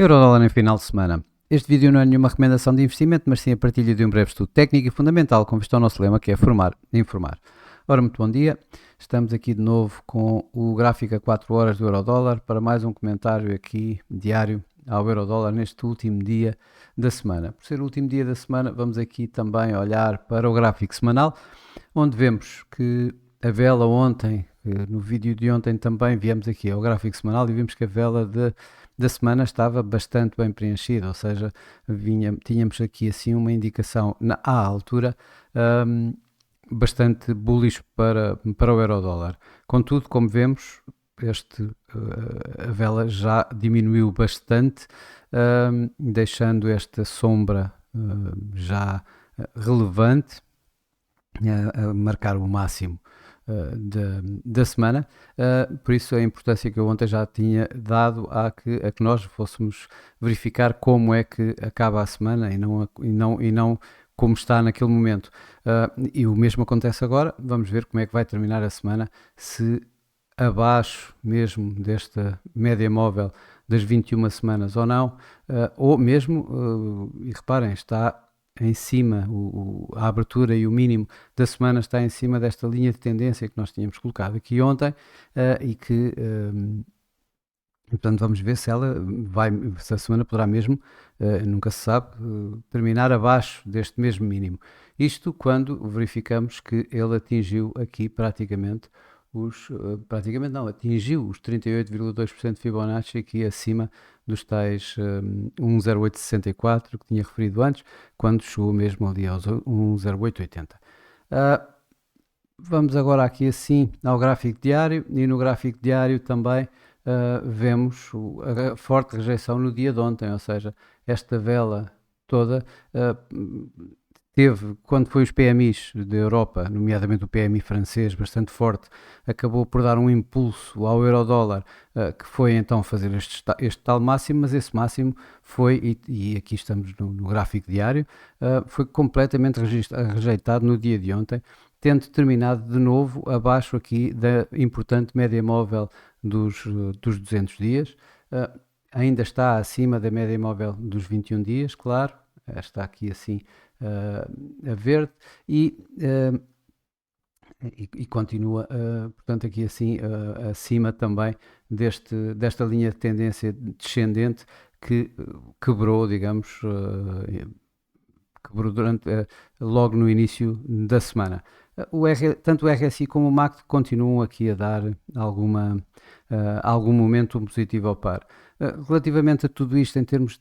Eurodólar em final de semana. Este vídeo não é nenhuma recomendação de investimento, mas sim a partilha de um breve estudo técnico e fundamental, como está o nosso lema, que é formar e informar. Ora, muito bom dia. Estamos aqui de novo com o gráfico a 4 horas do Eurodólar para mais um comentário aqui diário ao Eurodólar neste último dia da semana. Por ser o último dia da semana, vamos aqui também olhar para o gráfico semanal, onde vemos que a vela ontem, no vídeo de ontem também viemos aqui ao gráfico semanal e vimos que a vela da semana estava bastante bem preenchida, ou seja, tínhamos aqui assim uma indicação à altura bastante bullish para o Eurodólar. Contudo, como vemos, a vela já diminuiu bastante, deixando esta sombra já relevante a marcar o máximo da semana, por isso a importância que eu ontem já tinha dado a que nós fôssemos verificar como é que acaba a semana e não como está naquele momento. E o mesmo acontece agora. Vamos ver como é que vai terminar a semana, se abaixo mesmo desta média móvel das 21 semanas ou não, ou mesmo, e reparem, está em cima, a abertura e o mínimo da semana está em cima desta linha de tendência que nós tínhamos colocado aqui ontem, e que, portanto, vamos ver se se a semana poderá mesmo, nunca se sabe, terminar abaixo deste mesmo mínimo. Isto quando verificamos que ele atingiu aqui praticamente atingiu os 38,2% de Fibonacci aqui acima dos tais 1,0864 que tinha referido antes, quando chegou mesmo ali aos 1,0880. Vamos agora aqui assim ao gráfico diário, e no gráfico diário também vemos a forte rejeição no dia de ontem, ou seja, esta vela toda teve, quando foi os PMIs da Europa, nomeadamente o PMI francês, bastante forte, acabou por dar um impulso ao euro-dólar, que foi então fazer este tal máximo, mas esse máximo foi, e aqui estamos no gráfico diário, foi completamente rejeitado no dia de ontem, tendo terminado de novo abaixo aqui da importante média móvel dos 200 dias, ainda está acima da média móvel dos 21 dias, claro, está aqui assim a verde e continua, portanto, aqui assim acima também desta linha de tendência descendente que quebrou, digamos, quebrou logo no início da semana. Tanto o RSI como o MACD continuam aqui a dar algum momento positivo ao par. Relativamente a tudo isto, em termos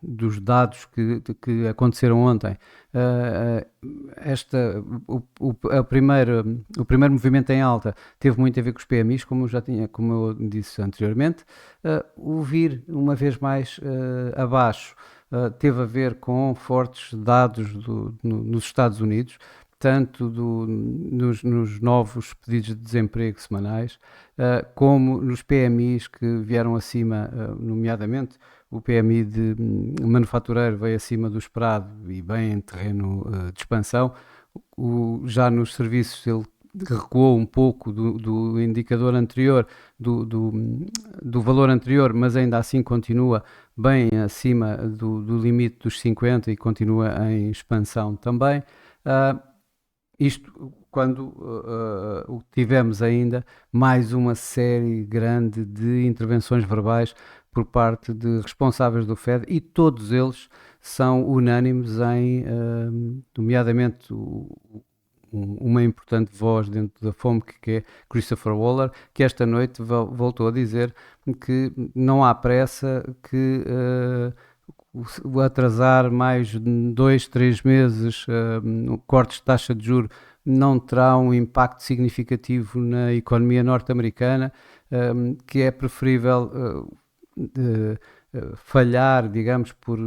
dos dados que aconteceram ontem, o primeiro movimento em alta teve muito a ver com os PMIs, como eu disse anteriormente. O vir uma vez mais abaixo teve a ver com fortes dados nos Estados Unidos, tanto nos novos pedidos de desemprego semanais, como nos PMIs que vieram acima, nomeadamente o PMI de manufatureiro veio acima do esperado e bem em terreno de expansão. Já nos serviços ele recuou um pouco do indicador anterior, do valor anterior, mas ainda assim continua bem acima do limite dos 50 e continua em expansão também. Isto quando tivemos ainda mais uma série grande de intervenções verbais por parte de responsáveis do Fed, e todos eles são unânimes nomeadamente uma importante voz dentro da FOMC, que é Christopher Waller, que esta noite voltou a dizer que não há pressa, que o atrasar mais 2, 3 meses cortes de taxa de juros não terá um impacto significativo na economia norte-americana, que é preferível falhar, digamos, por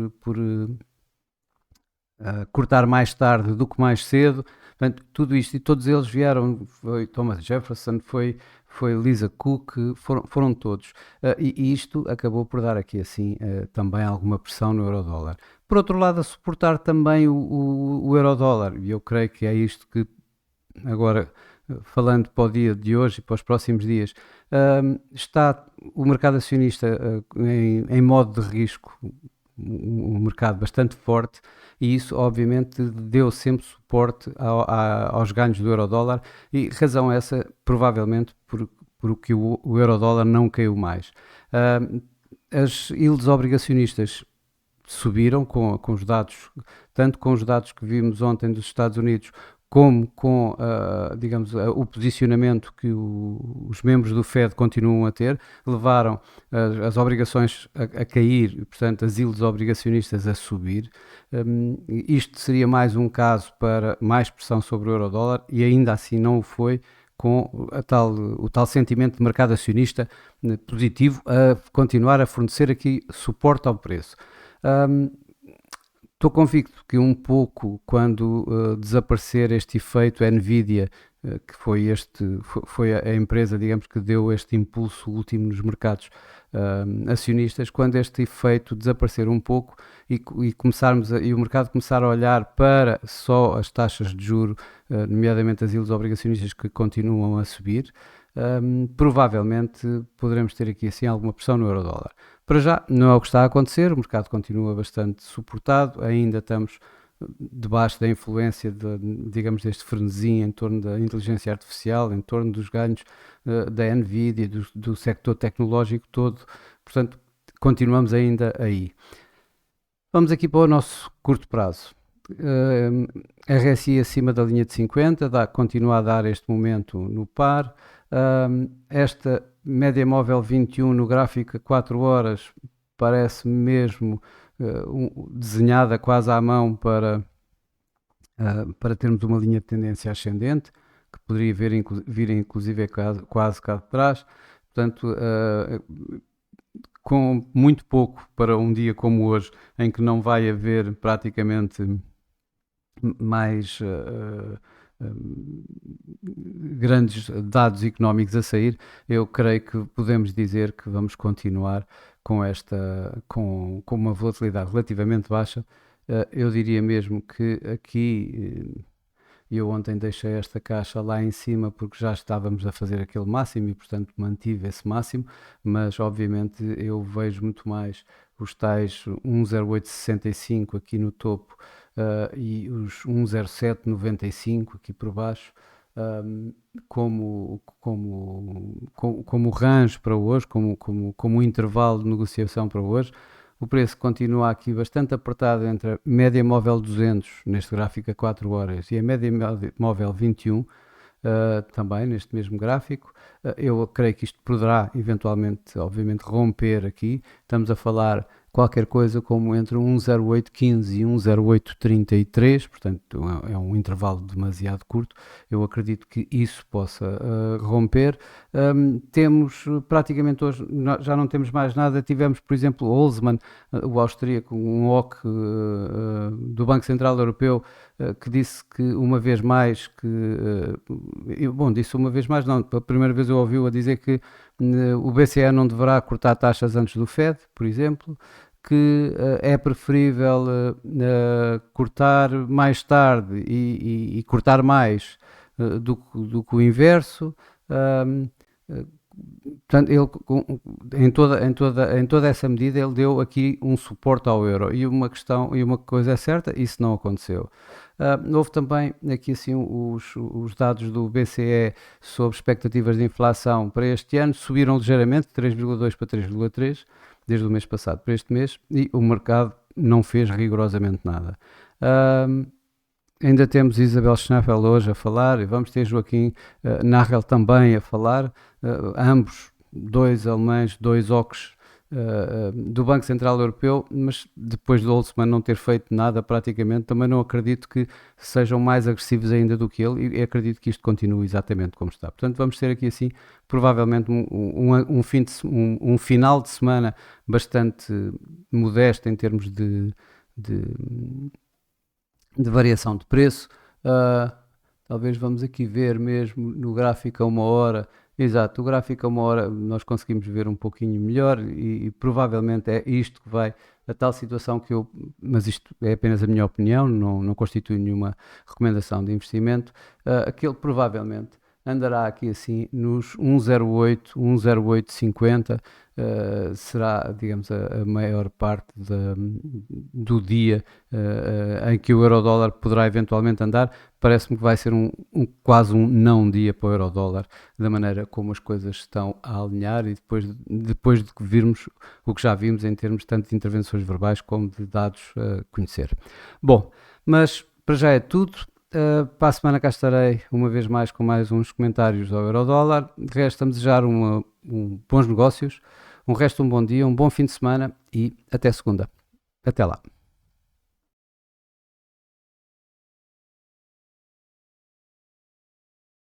cortar mais tarde do que mais cedo. Portanto, tudo isto, e todos eles vieram, foi Thomas Jefferson, foi Lisa Cook, foram todos. E isto acabou por dar aqui assim também alguma pressão no euro-dólar. Por outro lado, a suportar também o euro-dólar, e eu creio que é isto que agora falando para o dia de hoje e para os próximos dias, está o mercado acionista em modo de risco, um mercado bastante forte, e isso obviamente deu sempre suporte aos ganhos do euro-dólar, e razão essa provavelmente por que o euro-dólar não caiu mais. As yields obrigacionistas subiram com os dados, tanto com os dados que vimos ontem dos Estados Unidos, como com, digamos, o posicionamento que os membros do Fed continuam a ter, levaram as obrigações a cair, portanto, as yields obrigacionistas a subir. Isto seria mais um caso para mais pressão sobre o euro-dólar, e ainda assim não o foi, com o tal sentimento de mercado acionista positivo a continuar a fornecer aqui suporte ao preço. Estou convicto que um pouco quando desaparecer este efeito Nvidia, que foi a empresa, digamos, que deu este impulso último nos mercados acionistas, quando este efeito desaparecer um pouco e o mercado começar a olhar para só as taxas de juro, nomeadamente as yields obrigacionistas que continuam a subir, provavelmente poderemos ter aqui assim alguma pressão no euro-dólar. Para já não é o que está a acontecer, o mercado continua bastante suportado, ainda estamos debaixo da influência, digamos, deste frenesim em torno da inteligência artificial, em torno dos ganhos da Nvidia, do sector tecnológico todo, portanto continuamos ainda aí. Vamos aqui para o nosso curto prazo. RSI acima da linha de 50, continua a dar este momento no par. Esta média móvel 21 no gráfico a 4 horas parece mesmo desenhada quase à mão para termos uma linha de tendência ascendente, que poderia vir inclusive quase cá de trás. Portanto, com muito pouco para um dia como hoje, em que não vai haver praticamente mais grandes dados económicos a sair, eu creio que podemos dizer que vamos continuar com uma volatilidade relativamente baixa. Eu diria mesmo que aqui eu ontem deixei esta caixa lá em cima porque já estávamos a fazer aquele máximo e portanto mantive esse máximo, mas obviamente eu vejo muito mais os tais 1,0865 aqui no topo e os 1,0795 aqui por baixo, como range para hoje, como intervalo de negociação para hoje. O preço continua aqui bastante apertado entre a média móvel 200, neste gráfico a 4 horas, e a média móvel 21, também neste mesmo gráfico. Eu creio que isto poderá eventualmente, obviamente, romper aqui. Estamos a falar qualquer coisa como entre 1,0815 e 1,0833, portanto é um intervalo demasiado curto. Eu acredito que isso possa romper. Temos praticamente hoje, já não temos mais nada. Tivemos, por exemplo, Holzmann, o austríaco, um OC do Banco Central Europeu, que disse que uma vez mais disse uma vez mais, não, pela primeira vez eu ouvi-o a dizer que o BCE não deverá cortar taxas antes do Fed, por exemplo, que é preferível cortar mais tarde e cortar mais do que o inverso. Portanto, ele, em toda essa medida, ele deu aqui um suporte ao euro. E uma coisa é certa, isso não aconteceu. Houve também aqui assim os dados do BCE sobre expectativas de inflação para este ano, subiram ligeiramente, de 3,2 para 3,3, desde o mês passado para este mês, e o mercado não fez rigorosamente nada. Ainda temos Isabel Schnabel hoje a falar, e vamos ter Joaquim Nagel também a falar, ambos dois alemães, dois OCs do Banco Central Europeu, mas depois do Holzmann não ter feito nada praticamente, também não acredito que sejam mais agressivos ainda do que ele, e acredito que isto continue exatamente como está. Portanto, vamos ter aqui assim, provavelmente um final de semana bastante modesto em termos de variação de preço. Talvez vamos aqui ver mesmo no gráfico a uma hora. Exato, o gráfico a uma hora nós conseguimos ver um pouquinho melhor, e provavelmente é isto que vai, a tal situação mas isto é apenas a minha opinião, não constitui nenhuma recomendação de investimento. Aquele provavelmente andará aqui assim nos 1,08, 1,0850, será, digamos, a maior parte do dia em que o euro-dólar poderá eventualmente andar. Parece-me que vai ser quase um não dia para o euro-dólar, da maneira como as coisas estão a alinhar, e depois de virmos o que já vimos em termos tanto de intervenções verbais como de dados a conhecer. Bom, mas para já é tudo. Para a semana cá estarei uma vez mais com mais uns comentários ao euro-dólar. Resta-me desejar bons negócios, um bom dia, um bom fim de semana e até segunda. Até lá.